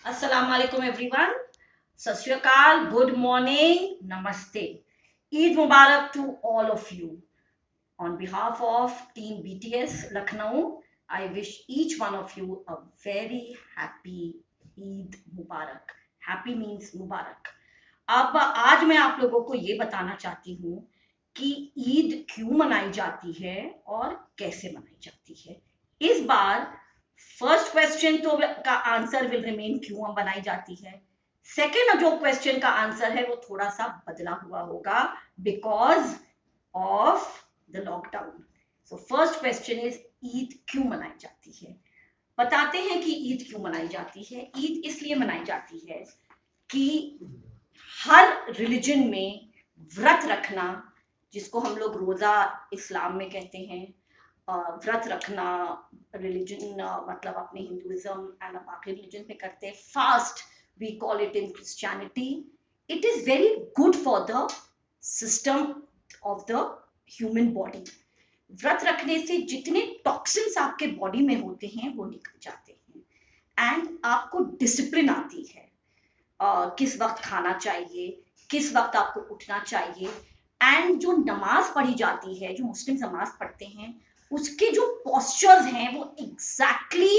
Assalamu alaikum everyone. Sat Shri Akal, good morning, namaste. Eid Mubarak to all of you. On behalf of Team BTS Lucknow, I wish each one of you a very happy Eid Mubarak. Happy means Mubarak. अब आज मैं आप लोगों को ये बताना चाहती हूँ कि ईद क्यों मनाई जाती है और कैसे मनाई जाती है। इस बार फर्स्ट क्वेश्चन तो का आंसर विल रिमेन क्यों बनाई जाती है। सेकेंड जो क्वेश्चन का आंसर है वो थोड़ा सा बदला हुआ होगा because of the lockdown. So first question is Eid क्यों मनाई जाती है। बताते हैं कि ईद क्यों मनाई जाती है। ईद इसलिए मनाई जाती है कि हर रिलीजन में व्रत रखना, जिसको हम लोग रोजा इस्लाम में कहते हैं, व्रत रखना रिलीजन मतलब अपने हिंदुइज्म एंड बाकी रिलीजन में करते हैं। Fast we call it in Christianity. It is very good for the system of the human body. व्रत रखने से जितने टॉक्सिन्स आपके बॉडी में होते हैं वो निकल जाते हैं एंड आपको डिसिप्लिन आती है। किस वक्त खाना चाहिए, किस वक्त आपको उठना चाहिए, एंड जो नमाज पढ़ी जाती है, जो मुस्लिम नमाज पढ़ते हैं, उसके जो पोस्चर्स हैं वो एग्जैक्टली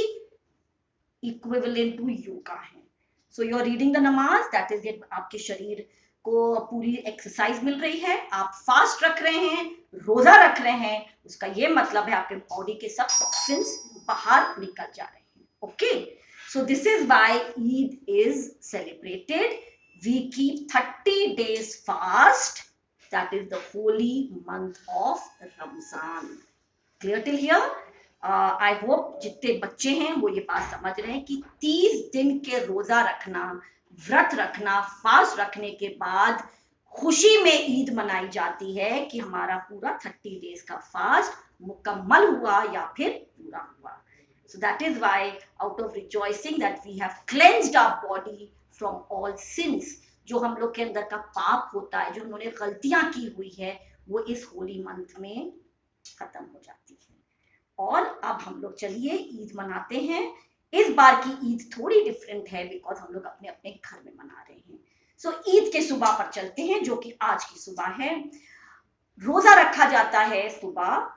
इक्विवेलेंट टू योगा है। So you are reading the namaz, that is it. आपके शरीर को पूरी एक्सरसाइज मिल रही है। आप फास्ट रख रहे हैं, रोजा रख रहे हैं, उसका ये मतलब है आपके बॉडी के सब टॉक्सिन्स बाहर निकल जा रहे हैं। Okay, so this is why Eid is celebrated. We keep 30 days fast. That is the holy month of Ramzan. Clear till here? I hope जितने बच्चे हैं वो ये बात समझ रहे हैं कि 30 दिन के रोजा रखना, व्रत रखना, फास्ट रखने के बाद खुशी में ईद मनाई जाती है कि हमारा पूरा 30 डेज का फास्ट मुकम्मल हुआ या फिर पूरा हुआ। So that is why, out of rejoicing that we have cleansed our body from all sins, जो हम लोग के अंदर का पाप होता है, जो उन्होंने गलतियां की हुई है, वो इस होली मंथ में खत्म हो जाती है। और अब हम लोग चलिए ईद मनाते हैं। इस बार की ईद थोड़ी डिफरेंट है बिकॉज हम लोग अपने अपने घर में मना रहे हैं। सो ईद के सुबह पर चलते हैं, जो कि आज की सुबह है। रोजा रखा जाता है, सुबह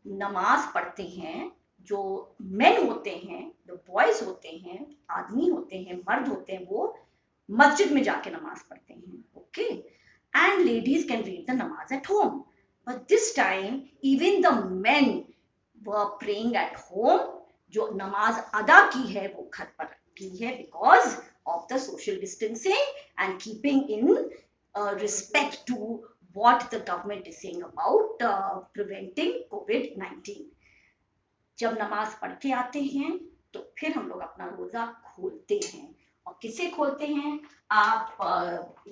नमाज पढ़ते हैं। जो मेन होते हैं, जो बॉयज होते हैं, आदमी होते हैं, मर्द होते हैं, वो मस्जिद में जाके नमाज पढ़ते हैं। Okay, and ladies can read the नमाज at home, but this time even the men were praying at home. जो नमाज अदा की है वो घर पर की है because of the social distancing and keeping in respect to what the government is saying about preventing COVID-19. जब नमाज पढ़ के आते हैं तो फिर हम लोग अपना रोजा खोलते हैं। और किसे खोलते हैं आप?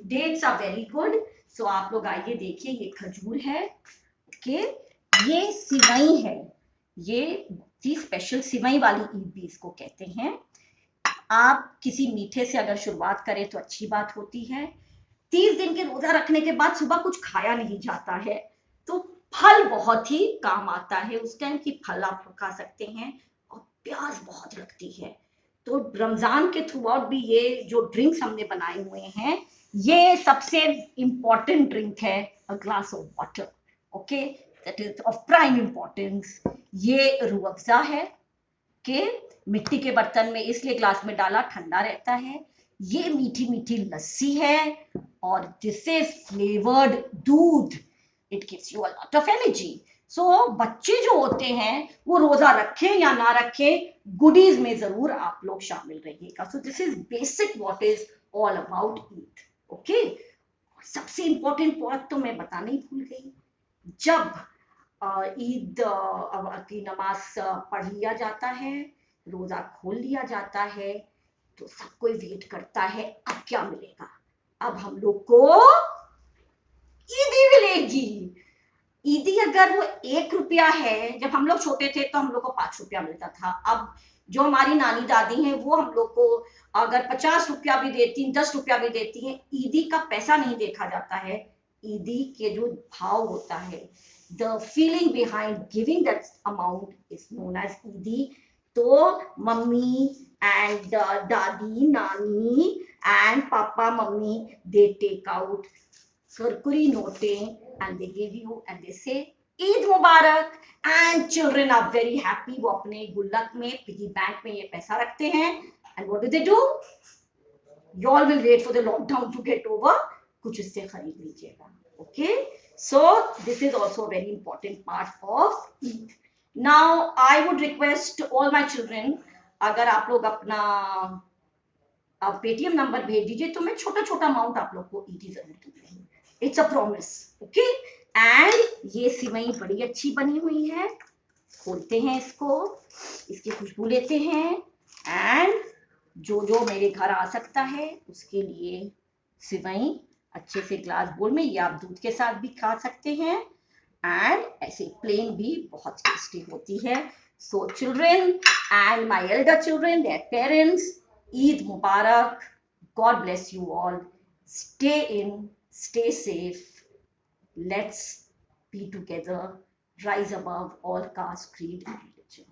Dates are very good. So आप लोग आइए देखिए, ये खजूर है, ओके, ये सिवई है, ये स्पेशल सिवई वाली ईद भी इसको कहते हैं। आप किसी मीठे से अगर शुरुआत करें तो अच्छी बात होती है। 30 दिन के रोजा रखने के बाद सुबह कुछ खाया नहीं जाता है, तो फल बहुत ही काम आता है। उस टाइम की फल आप खा सकते हैं, और प्यास बहुत लगती है। तो रमजान के थ्रू आउट भी ये जो ड्रिंक्स हमने बनाए हुए हैं, ये सबसे इंपॉर्टेंट ड्रिंक है, a glass of water. Okay, that is of prime importance. ये रूह अफ़ज़ा है कि मिट्टी के बर्तन में इसलिए ग्लास में डाला, ठंडा रहता है। ये मीठी मीठी लस्सी है, और this is flavoured doodh. It gives you a lot of energy. So बच्चे जो होते हैं वो रोजा रखें या ना रखें, गुडीज में जरूर आप लोग शामिल रहिएगा। So this is basic what is all about Eid. Okay, सबसे इंपॉर्टेंट बात तो मैं बताना ही भूल गई। जब ईद की नमाज पढ़ लिया जाता है, रोजा खोल लिया जाता है, तो सब कोई वेट करता है अब क्या मिलेगा। अब हम लोग को ईदी मिलेगी। ईदी अगर वो 1 रुपया है, जब हम लोग छोटे थे तो हम लोग को 5 रुपया मिलता था। अब जो हमारी नानी दादी हैं वो हम लोग को अगर 50 रुपया भी देती, 10 रुपया भी देती हैं, ईदी का पैसा नहीं देखा जाता है। ईदी के जो भाव होता है, the feeling behind giving that amount is known as eidi. तो mummy and Dadi, Nani, and Papa, Mummy, they take out Kurkuri note and they give you and they say Eid Mubarak, and children are very happy. वो अपने गुल्लक में piggy bank में ये पैसा रखते हैं, and what do? You all will wait for the lockdown to get over. कुछ इससे खरीद लीजिएगा. Okay, so this is also a very important part of Eid. Now I would request all my children, अगर आप लोग अपना आप Paytm number भेज दीजिए तो मैं छोटा छोटा अमाउंट आप लोग को ईदी जरूर दूंगी. It's a promise. Okay, and ये सिवई बड़ी अच्छी बनी हुई है. खोलते हैं इसको, इसकी खुशबू लेते हैं, एंड जो जो मेरे घर आ सकता है उसके लिए सिवई अच्छे से ग्लास बोल में, ये आप दूध के साथ भी खा सकते हैं, एंड ऐसे प्लेन भी बहुत टेस्टी होती है. So children and my Elder children, their parents, Eid Mubarak. God bless you all. Stay in, stay safe. Let's be together, rise above all caste, creed, and religion.